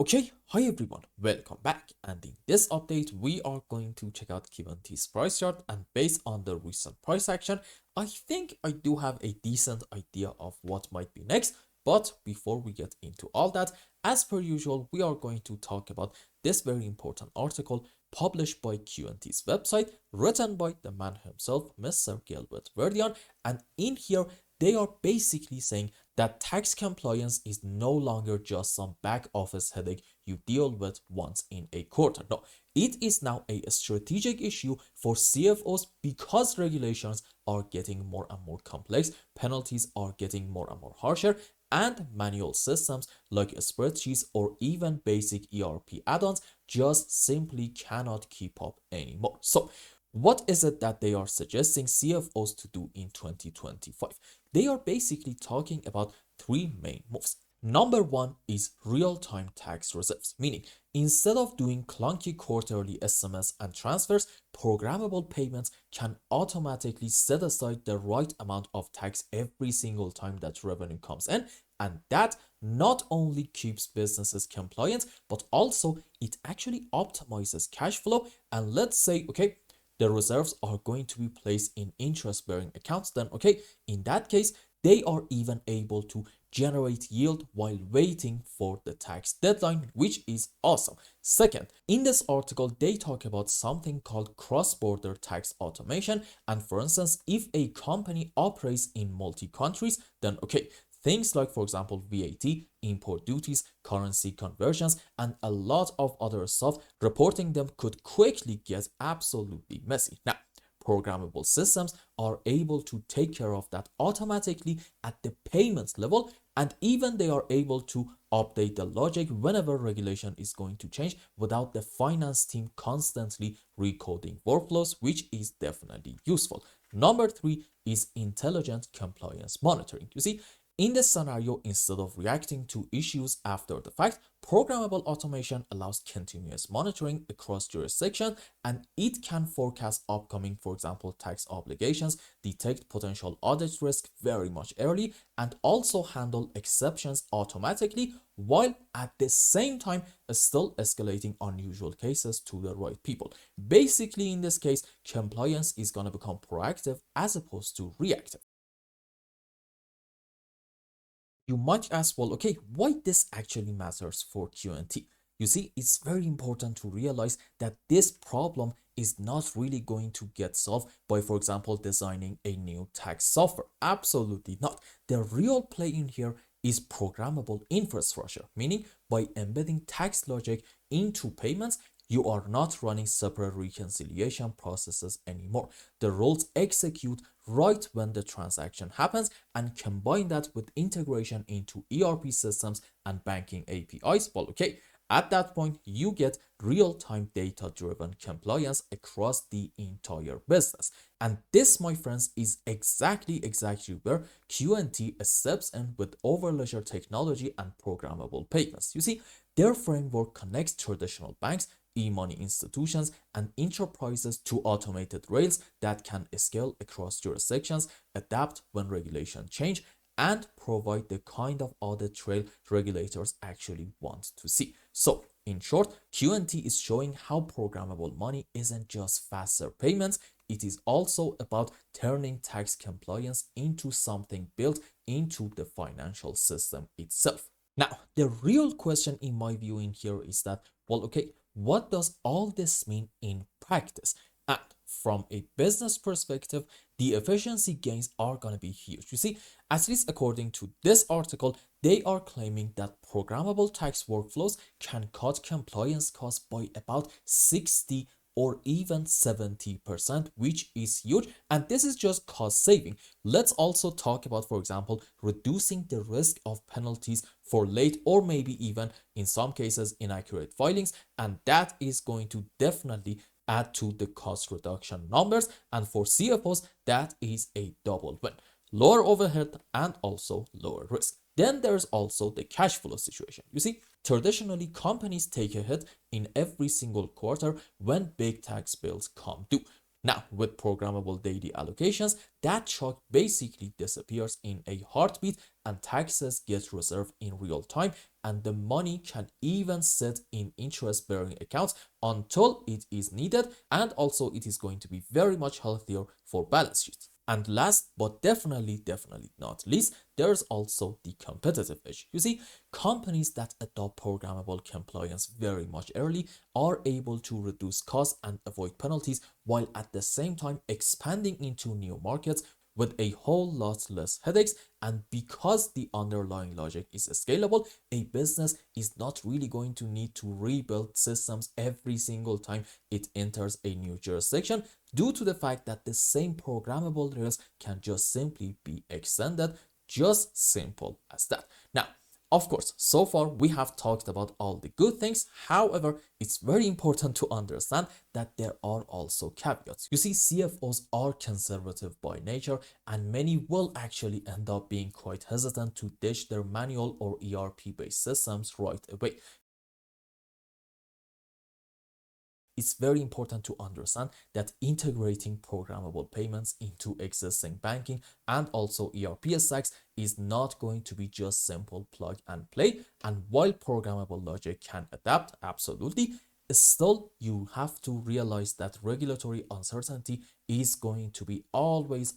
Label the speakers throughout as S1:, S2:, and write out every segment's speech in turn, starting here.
S1: Okay, hi everyone, welcome back, and in this update we are going to check out QNT's price chart, and based on the recent price action, I think I do have a decent idea of what might be next. But before we get into all that, as per usual, we are going to talk about this very important article published by QNT's website, written by the man himself, Mr. Gilbert Verdian, and in here they are basically saying that tax compliance is no longer just some back office headache you deal with once in a quarter. No, it is now a strategic issue for CFOs because regulations are getting more and more complex, penalties are getting more and more harsher, and manual systems like spreadsheets or even basic ERP add-ons just simply cannot keep up anymore. So what is it that they are suggesting CFOs to do in 2025? They are basically talking about three main moves. Number one is real-time tax reserves, meaning instead of doing clunky quarterly SMS and transfers, programmable payments can automatically set aside the right amount of tax every single time that revenue comes in, and that not only keeps businesses compliant, but also it actually optimizes cash flow. And let's say, okay, the reserves are going to be placed in interest-bearing accounts, then okay, in that case, they are even able to generate yield while waiting for the tax deadline, which is awesome. Second, in this article, they talk about something called cross-border tax automation. And for instance, if a company operates in multi-countries, then okay, things like, for example, VAT, import duties, currency conversions, and a lot of other stuff, reporting them could quickly get absolutely messy. Now, programmable systems are able to take care of that automatically at the payments level, and even they are able to update the logic whenever regulation is going to change without the finance team constantly recoding workflows, which is definitely useful. Number three is intelligent compliance monitoring. You see, in this scenario, instead of reacting to issues after the fact, programmable automation allows continuous monitoring across jurisdictions, and it can forecast upcoming, for example, tax obligations, detect potential audit risk very much early, and also handle exceptions automatically, while at the same time still escalating unusual cases to the right people. Basically, in this case, compliance is going to become proactive as opposed to reactive. You might ask, well, okay, why this actually matters for QNT? You see, it's very important to realize that this problem is not really going to get solved by, for example, designing a new tax software. Absolutely not. The real play in here is programmable infrastructure, meaning by embedding tax logic into payments, you are not running separate reconciliation processes anymore. The rules execute right when the transaction happens, and combine that with integration into ERP systems and banking APIs. Well, okay, at that point, you get real-time data-driven compliance across the entire business. And this, my friends, is exactly where QNT steps in with Overledger technology and programmable payments. You see, their framework connects traditional banks, e-money institutions, and enterprises to automated rails that can scale across jurisdictions, adapt when regulations change, and provide the kind of audit trail regulators actually want to see. So, in short, QNT is showing how programmable money isn't just faster payments, it is also about turning tax compliance into something built into the financial system itself. Now, the real question in my view in here is that, well, okay, what does all this mean in practice? And from a business perspective, the efficiency gains are going to be huge. You see, at least according to this article, they are claiming that programmable tax workflows can cut compliance costs by about 60 or even 70%, which is huge. And this is just cost saving. Let's also talk about, for example, reducing the risk of penalties for late or maybe even in some cases inaccurate filings. And that is going to definitely add to the cost reduction numbers. And for CFOs, that is a double win. Lower overhead and also lower risk. Then there's also the cash flow situation. You see, traditionally, companies take a hit in every single quarter when big tax bills come due. Now, with programmable daily allocations, that shock basically disappears in a heartbeat and taxes get reserved in real time, and the money can even sit in interest-bearing accounts until it is needed, and also it is going to be very much healthier for balance sheets. And last but definitely not least, there's also the competitive edge. You see, companies that adopt programmable compliance very much early are able to reduce costs and avoid penalties while at the same time expanding into new markets with a whole lot less headaches. And because the underlying logic is scalable, a business is not really going to need to rebuild systems every single time it enters a new jurisdiction, due to the fact that the same programmable rails can just simply be extended. Just simple as that. Now, of course, so far we have talked about all the good things. However, it's very important to understand that there are also caveats. You see, CFOs are conservative by nature, and many will actually end up being quite hesitant to ditch their manual or ERP-based systems right away. It's very important to understand that integrating programmable payments into existing banking and also ERP stacks is not going to be just simple plug and play. And while programmable logic can adapt, absolutely, still you have to realize that regulatory uncertainty is going to be always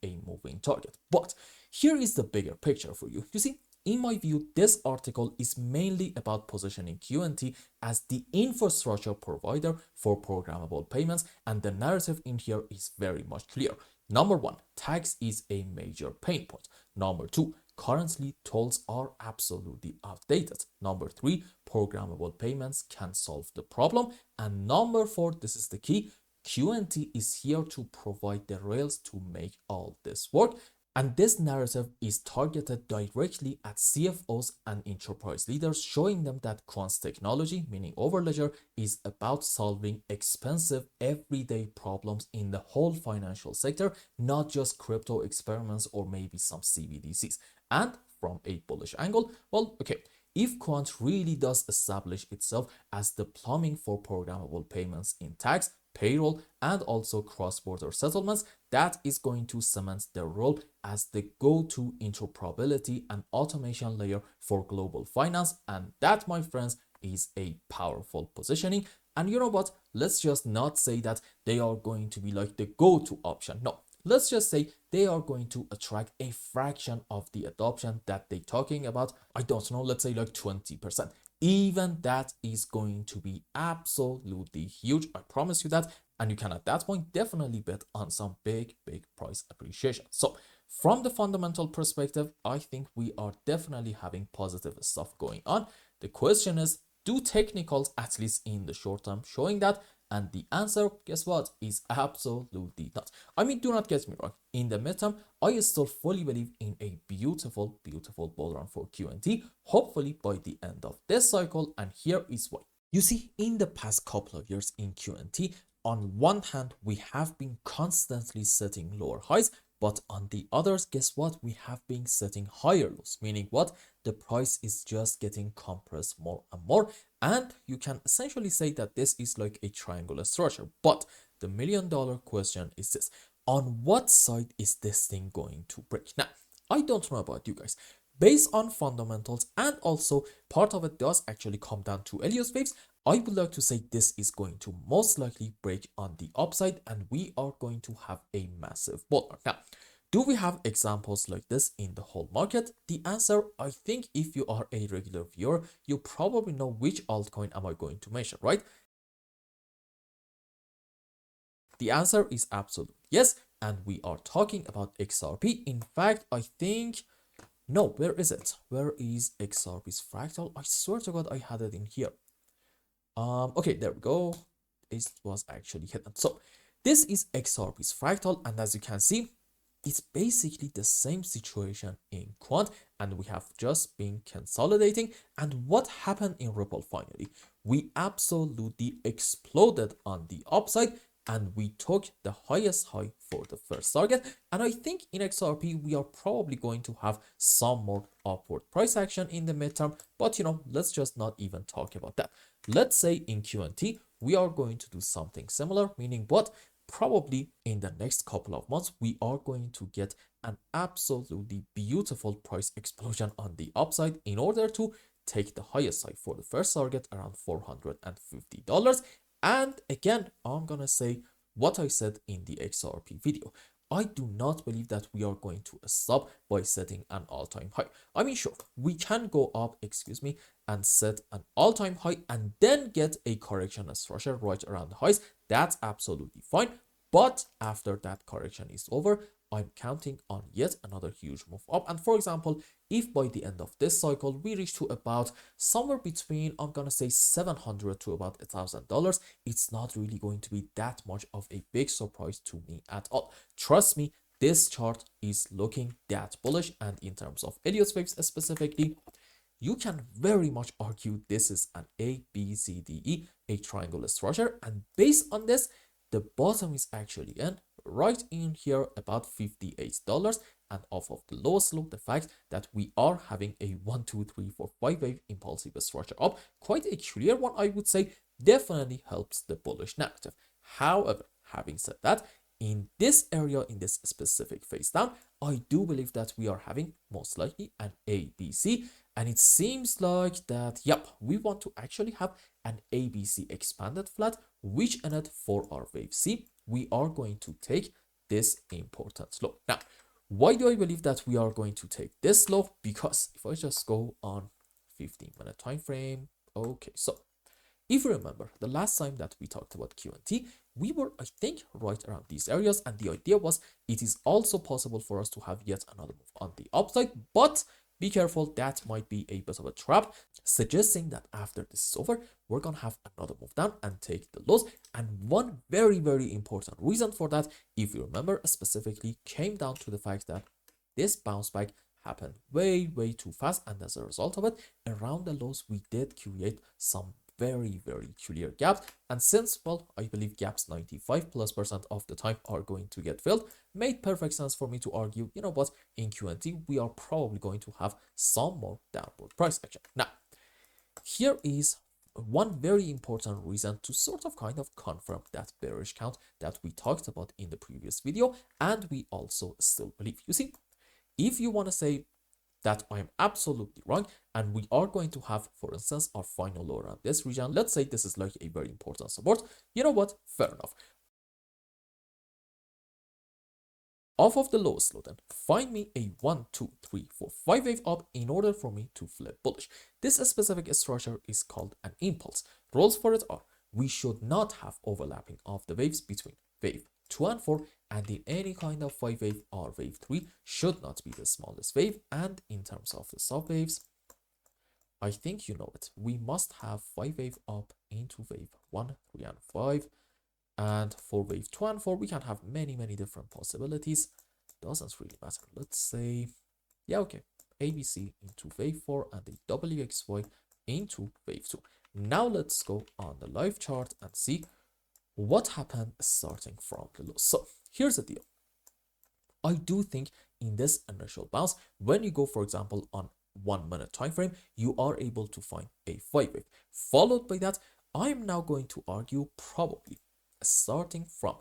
S1: a moving target. But here is the bigger picture for you. You see, in my view, this article is mainly about positioning QNT as the infrastructure provider for programmable payments, and the narrative in here is very much clear. Number one, tax is a major pain point. Number two, currently tolls are absolutely outdated. Number three, programmable payments can solve the problem. And number four, this is the key, QNT is here to provide the rails to make all this work. And this narrative is targeted directly at CFOs and enterprise leaders, showing them that Quant's technology, meaning Overledger, is about solving expensive everyday problems in the whole financial sector, not just crypto experiments or maybe some CBDCs. And from a bullish angle, well, okay, if Quant really does establish itself as the plumbing for programmable payments in tax, payroll, and also cross-border settlements, that is going to cement their role as the go-to interoperability and automation layer for global finance. And that, my friends, is a powerful positioning. And you know what? Let's just not say that they are going to be like the go-to option. No, let's just say they are going to attract a fraction of the adoption that they're talking about. I don't know, let's say like 20%. Even that is going to be absolutely huge. I promise you that. And you can at that point definitely bet on some big price appreciation. So from the fundamental perspective, I think we are definitely having positive stuff going on. The question is, do technicals, at least in the short term, showing that? And the answer, guess what, is absolutely not. I mean, do not get me wrong. In the midterm, I still fully believe in a beautiful bull run for QNT, hopefully by the end of this cycle, and here is why. You see, in the past couple of years in QNT, on one hand, we have been constantly setting lower highs, but on the others, guess what? We have been setting higher lows, meaning what? The price is just getting compressed more and more. And you can essentially say that this is like a triangular structure. But the million-dollar question is this: on what side is this thing going to break? Now, I don't know about you guys. Based on fundamentals, and also part of it does actually come down to Elliott's waves, I would like to say this is going to most likely break on the upside, and we are going to have a massive bull run. Now, do we have examples like this in the whole market? The answer, I think if you are a regular viewer, you probably know which altcoin am I going to mention, right? The answer is absolute yes, and we are talking about XRP. In fact, I think, no, where is it? Where is XRP's fractal? I swear to God, I had it in here. Okay, there we go. It was actually hidden. So this is XRP's fractal, and as you can see, it's basically the same situation in Quant, and we have just been consolidating. And what happened in Ripple finally? We absolutely exploded on the upside, and we took the highest high for the first target. And I think in XRP, we are probably going to have some more upward price action in the midterm, but you know, let's just not even talk about that. Let's say in QNT, we are going to do something similar, meaning what? probably in the next couple of months, we are going to get an absolutely beautiful price explosion on the upside in order to take the highest side for the first target around $450. And again, I'm gonna say what I said in the XRP video. I do not believe that we are going to stop by setting an all-time high. I mean, sure, we can go up, and set an all-time high and then get a correction structure right around the highs. That's absolutely fine. But after that correction is over, I'm counting on yet another huge move up. And for example, if by the end of this cycle we reach to about somewhere between, I'm gonna say $700 to about $1,000, it's not really going to be that much of a big surprise to me at all. Trust me, this chart is looking that bullish, and in terms of Elliott's waves specifically, you can very much argue this is an A, B, C, D, E, a triangle structure, and based on this, the bottom is actually right in here about $58, and off of the lowest low, the fact that we are having a 1 2 3 4 5 wave impulsive structure up, quite a clear one, I would say, definitely helps the bullish narrative. However, having said that, in this area, in this specific phase down, I do believe that we are having most likely an ABC, and it seems like that, yep, we want to actually have an ABC expanded flat, which in it for our wave C, we are going to take this important low. Now, why do I believe that we are going to take this low? Because if I just go on 15-minute time frame, okay, so if you remember the last time that we talked about QNT, we were, I think, right around these areas, and the idea was it is also possible for us to have yet another move on the upside, but be careful, that might be a bit of a trap, suggesting that after this is over, we're gonna have another move down and take the lows. And one very, very important reason for that, if you remember specifically, came down to the fact that this bounce back happened way, way too fast, and as a result of it, around the lows, we did create some very, very clear gaps. And since, well, I believe gaps 95+% of the time are going to get filled, made perfect sense for me to argue, you know what, in QNT, we are probably going to have some more downward price action. Now, here is one very important reason to sort of kind of confirm that bearish count that we talked about in the previous video, and we also still believe. You see, if you want to say that I'm absolutely wrong, and we are going to have, for instance, our final low around this region, let's say this is like a very important support, you know what, fair enough. Off of the lowest low, then find me a 1 2 3 4 5 wave up in order for me to flip bullish. This specific structure is called an impulse. Rules for it are, we should not have overlapping of the waves between wave 2 and 4, and in any kind of 5 wave or wave 3 should not be the smallest wave. And in terms of the sub waves, I think you know it, we must have 5 wave up into wave 1, 3 and 5. And for wave 2 and 4, we can have many, many different possibilities. Doesn't really matter. Let's say, yeah, okay, ABC into wave 4 and the WXY into wave 2. Now let's go on the live chart and see what happened starting from the low. So here's the deal. I do think in this initial bounce, when you go, for example, on 1 minute time frame, you are able to find a 5 wave. Followed by that, I'm now going to argue probably starting from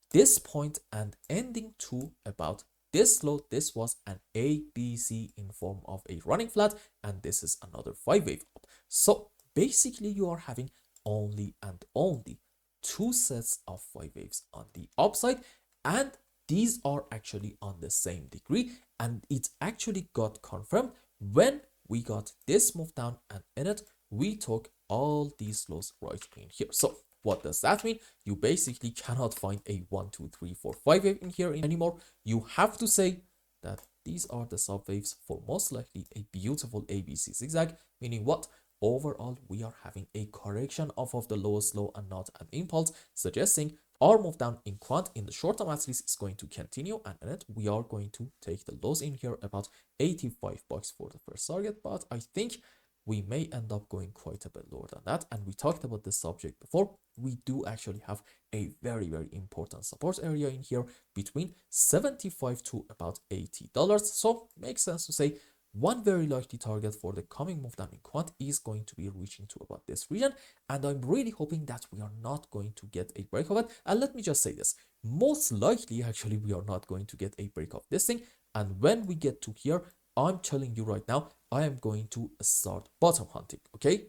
S1: this point and ending to about this low. This was an ABC in form of a running flat, and this is another 5 wave up. So basically you are having only and only 2 sets of 5 waves on the upside, and these are actually on the same degree, and it actually got confirmed when we got this move down, and in it we took all these lows right in here. So what does that mean? You basically cannot find a 1 2 3 4 5 wave in here anymore. You have to say that these are the sub waves for most likely a beautiful ABC zigzag, meaning what? Overall, we are having a correction off of the lowest low and not an impulse, suggesting our move down in quant in the short term at least is going to continue, and in it we are going to take the lows in here about $85 for the first target, but I think we may end up going quite a bit lower than that. And we talked about this subject before. We do actually have a very, very important support area in here between $75 to about $80. So makes sense to say one very likely target for the coming move down in quant is going to be reaching to about this region, and I'm really hoping that we are not going to get a break of it. And let me just say this, most likely actually we are not going to get a break of this thing, and when we get to here, I'm telling you right now, I am going to start bottom hunting. Okay,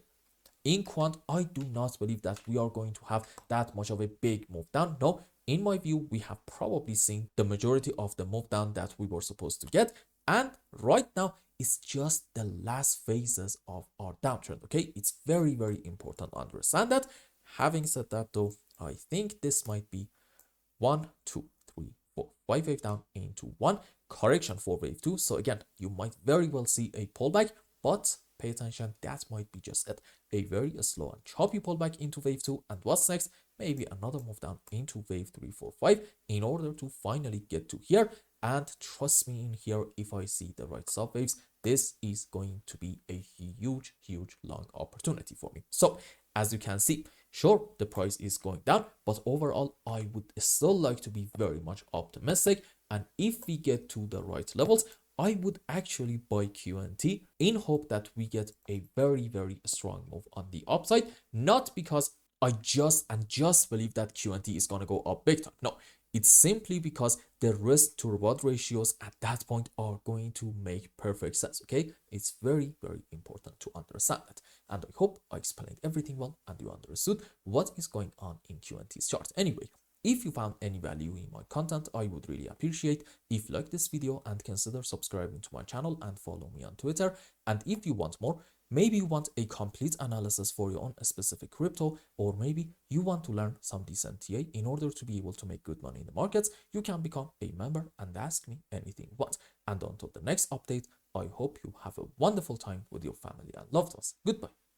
S1: in quant, I do not believe that we are going to have that much of a big move down. No, in my view, we have probably seen the majority of the move down that we were supposed to get. And right now, it's just the last phases of our downtrend. Okay, it's very, very important to understand that. Having said that, though, I think this might be 1, 2, 3, 4, 5 wave down into one correction for wave 2. So again, you might very well see a pullback, but pay attention, that might be just it. A very slow and choppy pullback into wave 2, and what's next? Maybe another move down into wave 3, 4, 5 in order to finally get to here. And trust me, in here, if I see the right subwaves, this is going to be a huge, huge long opportunity for me. So as you can see, sure, the price is going down, but overall, I would still like to be very much optimistic. And if we get to the right levels, I would actually buy QNT in hope that we get a very, very strong move on the upside. Not because I just believe that QNT is going to go up big time. No, it's simply because the risk to reward ratios at that point are going to make perfect sense. Okay, it's very, very important to understand that. And I hope I explained everything well and you understood what is going on in QNT's chart. Anyway, if you found any value in my content, I would really appreciate if you like this video and consider subscribing to my channel and follow me on Twitter. And if you want more, maybe you want a complete analysis for your own specific crypto, or maybe you want to learn some decent TA in order to be able to make good money in the markets, you can become a member and ask me anything you want. And until the next update, I hope you have a wonderful time with your family and loved ones. Goodbye.